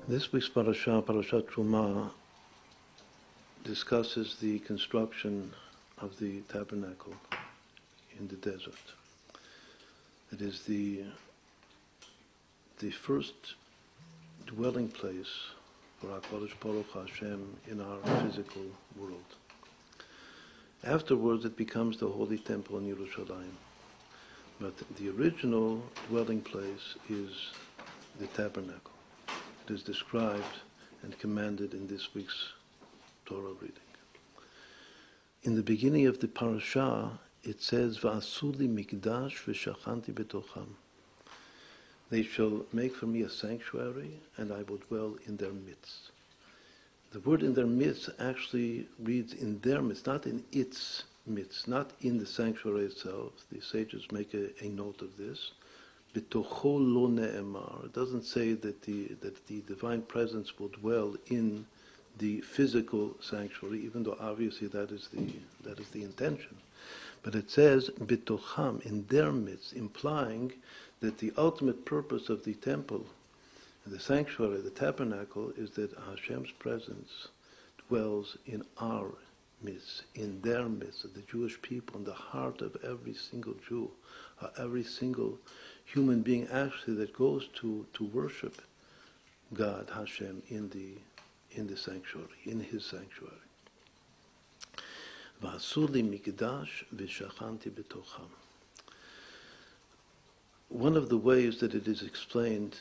This week's parasha, Parashat Truma, discusses the construction of the tabernacle in the desert. It is the first dwelling place for HaKadosh Baruch Hashem in our physical world. Afterwards, it becomes the holy temple in Yerushalayim. But the original dwelling place is the tabernacle. It is described and commanded in this week's Torah reading. In the beginning of the parasha, it says, "Va'asu li mikdash v'shachanti betocham." They shall make for me a sanctuary, and I will dwell in their midst. The word "in their midst" actually reads "in their midst," not in its midst, not in the sanctuary itself. The sages make a note of this. B'tocho lo ne'emar. It doesn't say that the divine presence will dwell in the physical sanctuary, even though obviously that is the intention. But it says b'tocham, in their midst, implying that the ultimate purpose of the temple, the sanctuary, the tabernacle, is that Hashem's presence dwells in our midst, in their midst, of the Jewish people, in the heart of every single Jew, every single human being actually that goes to worship God, Hashem, in the sanctuary, in His sanctuary. Va'asu li mikdash v'shachanti betocham. One of the ways that it is explained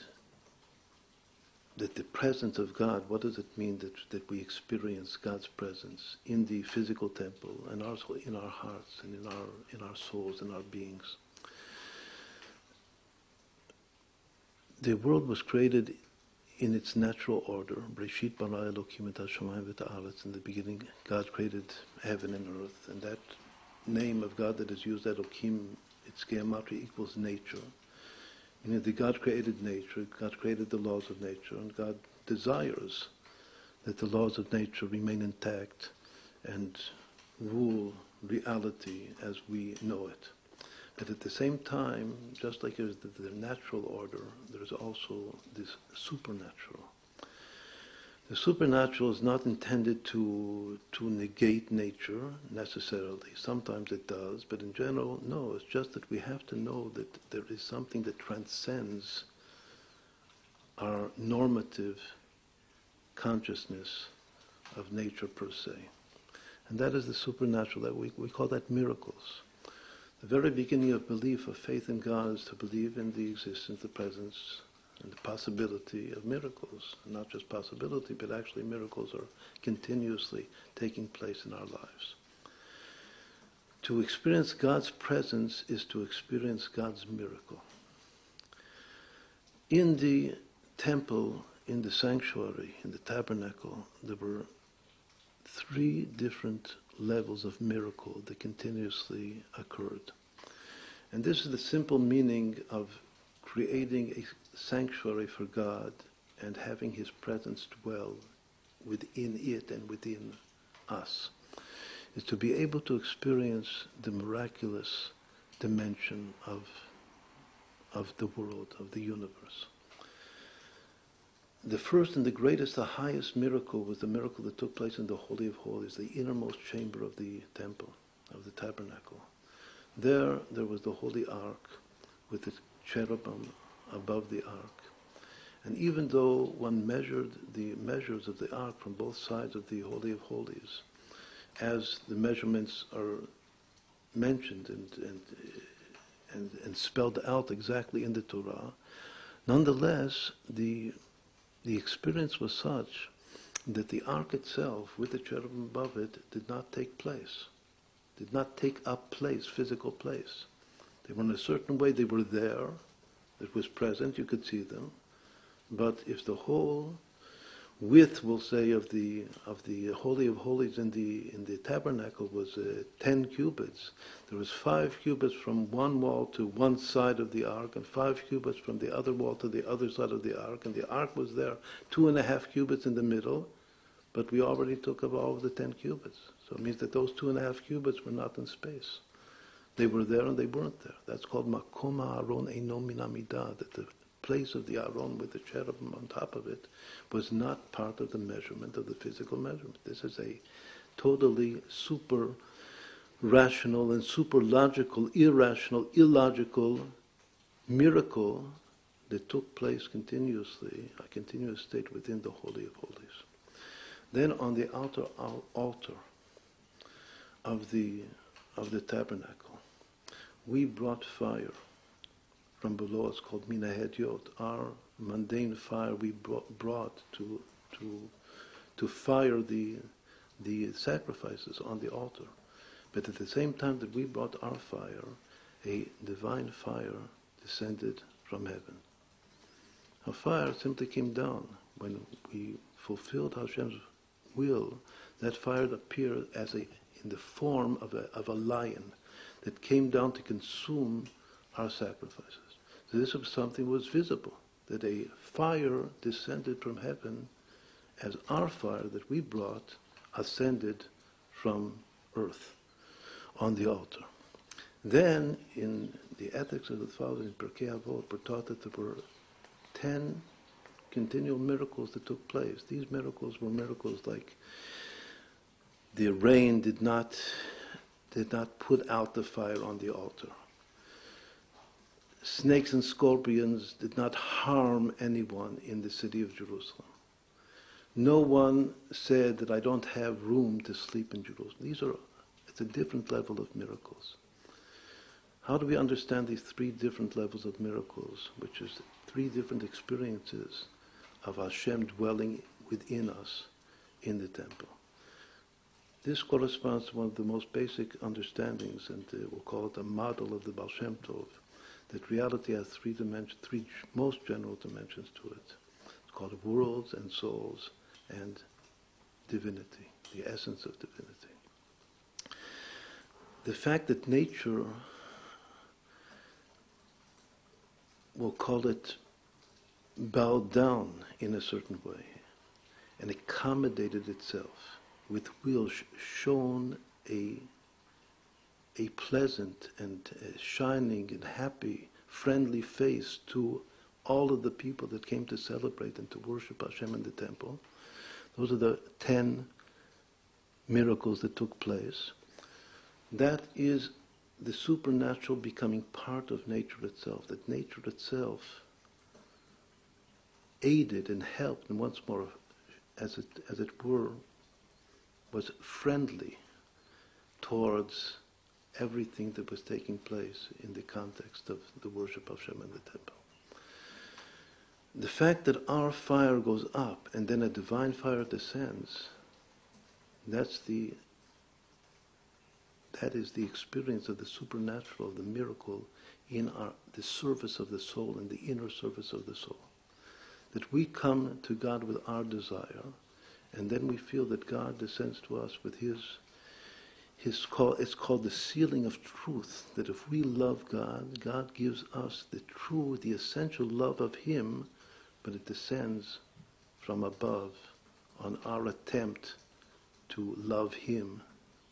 that the presence of God, what does it mean that we experience God's presence in the physical temple and also in our hearts and in our souls and our beings? The world was created in its natural order. Breshit bara Elokim et hashamayim v'et haaretz. In the beginning, God created heaven and earth, and that name of God that is used, Elokim, its gematria equals nature. Meaning that God created nature, God created the laws of nature, and God desires that the laws of nature remain intact and rule reality as we know it. But at the same time, just like there's the natural order, there's also this supernatural. The supernatural is not intended to negate nature necessarily. Sometimes it does, but in general, no. It's just that we have to know that there is something that transcends our normative consciousness of nature per se. And that is the supernatural. That we call that miracles. The very beginning of belief, of faith in God, is to believe in the existence, the presence, and the possibility of miracles. And not just possibility, but actually miracles are continuously taking place in our lives. To experience God's presence is to experience God's miracle. In the temple, in the sanctuary, in the tabernacle, there were three different levels of miracle that continuously occurred. And this is the simple meaning of creating a sanctuary for God and having His presence dwell within it and within us, is to be able to experience the miraculous dimension of the world, of the universe. The first and the greatest, the highest miracle was the miracle that took place in the Holy of Holies, the innermost chamber of the temple, of the tabernacle. There was the Holy Ark with the cherubim above the Ark. And even though one measured the measures of the Ark from both sides of the Holy of Holies, as the measurements are mentioned and spelled out exactly in the Torah, nonetheless, the experience was such that the ark itself, with the cherubim above it, did not take place, did not take up place, physical place. They were in a certain way, they were there, it was present, you could see them, but if the whole width, we'll say, of the Holy of Holies in the tabernacle was 10 cubits. There was 5 cubits from one wall to one side of the ark, and 5 cubits from the other wall to the other side of the ark, and the ark was there 2.5 cubits in the middle, but we already took up all of the 10 cubits. So it means that those 2.5 cubits were not in space. They were there and they weren't there. That's called makom ha'aron eino min hamidah, that the place of the Aron with the cherubim on top of it was not part of the measurement of the physical measurement. This is a totally super rational and super logical, irrational, illogical miracle that took place continuously, a continuous state within the Holy of Holies. Then on the outer altar of the tabernacle, we brought fire from below. It's called Minahediot. Our mundane fire we brought to fire the sacrifices on the altar. But at the same time that we brought our fire, a divine fire descended from heaven. Our fire simply came down. When we fulfilled Hashem's will, that fire appeared in the form of a lion that came down to consume our sacrifices. So this was something was visible, that a fire descended from heaven as our fire that we brought ascended from earth on the altar. Then, in the ethics of the fathers in Pirkei Avot, we're taught that there were 10 continual miracles that took place. These miracles were miracles like the rain did not put out the fire on the altar. Snakes and scorpions did not harm anyone in the city of Jerusalem. No one said that I don't have room to sleep in Jerusalem. It's a different level of miracles. How do we understand these three different levels of miracles, which is three different experiences of Hashem dwelling within us in the temple? This corresponds to one of the most basic understandings, and we'll call it a model of the Baal Shem Tov, that reality has three dimensions, three most general dimensions to it. It's called worlds and souls and divinity, the essence of divinity. The fact that nature, we'll call it, bowed down in a certain way and accommodated itself with will, shown a pleasant and shining and happy, friendly face to all of the people that came to celebrate and to worship Hashem in the temple. Those are the 10 miracles that took place. That is the supernatural becoming part of nature itself, that nature itself aided and helped, and once more, as it were, was friendly towards everything that was taking place in the context of the worship of Hashem in the temple. The fact that our fire goes up and then a divine fire descends, that is the experience of the supernatural, the miracle in the service of the soul, in the inner service of the soul. That we come to God with our desire, and then we feel that God descends to us with it's called the sealing of truth, that if we love God, God gives us the true, the essential love of Him, but it descends from above on our attempt to love Him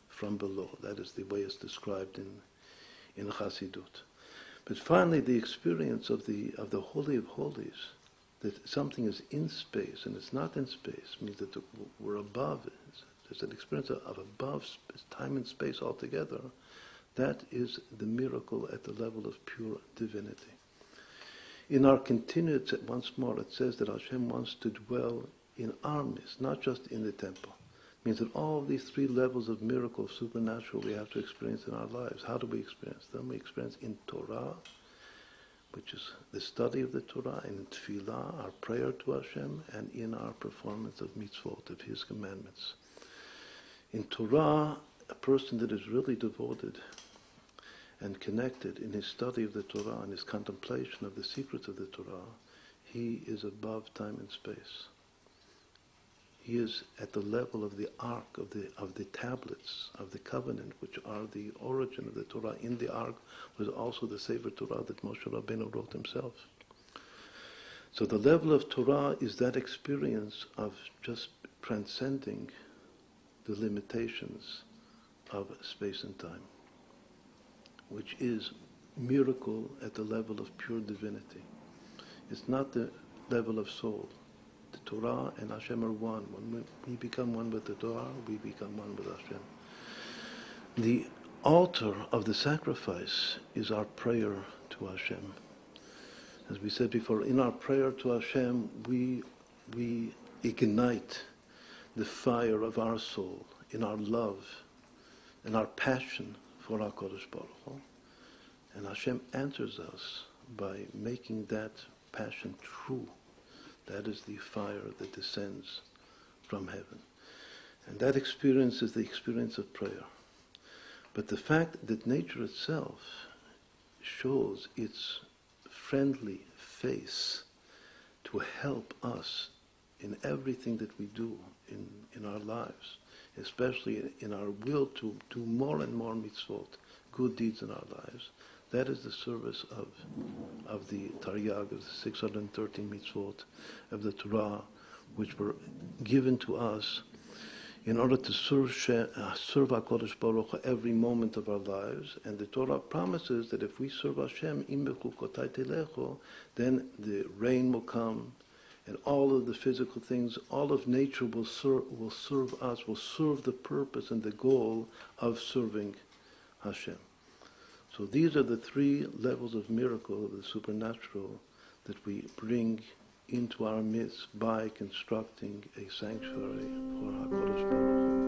from below. That is the way it's described in Chassidut. But finally, the experience of the Holy of Holies, that something is in space and it's not in space, means that we're above it. There's an experience of above time and space altogether. That is the miracle at the level of pure divinity. In our continuance, once more, it says that Hashem wants to dwell in our midst, not just in the temple. It means that all of these three levels of miracle, supernatural, we have to experience in our lives. How do we experience them? We experience in Torah, which is the study of the Torah, and in Tefillah, our prayer to Hashem, and in our performance of mitzvot, of His commandments. In Torah, a person that is really devoted and connected in his study of the Torah and his contemplation of the secrets of the Torah, he is above time and space. He is at the level of the ark, of the tablets of the covenant, which are the origin of the Torah. In the ark was also the Sefer Torah that Moshe Rabbeinu wrote himself. So the level of Torah is that experience of just transcending the limitations of space and time, which is miracle at the level of pure divinity. It's not the level of soul. The Torah and Hashem are one. When we become one with the Torah, we become one with Hashem. The altar of the sacrifice is our prayer to Hashem. As we said before, in our prayer to Hashem, we ignite the fire of our soul in our love and our passion for HaKadosh Baruch Hu. And Hashem answers us by making that passion true. That is the fire that descends from heaven. And that experience is the experience of prayer. But the fact that nature itself shows its friendly face to help us in everything that we do in our lives, especially in our will to do more and more mitzvot, good deeds in our lives, that is the service of the Taryag, of the 613 mitzvot, of the Torah, which were given to us in order to serve HaKadosh Baruch Hu every moment of our lives. And the Torah promises that if we serve Hashem, then the rain will come, and all of the physical things, all of nature will serve us, will serve the purpose and the goal of serving Hashem. So these are the three levels of miracle, of the supernatural, that we bring into our midst by constructing a sanctuary for HaKadosh Baruch Hu.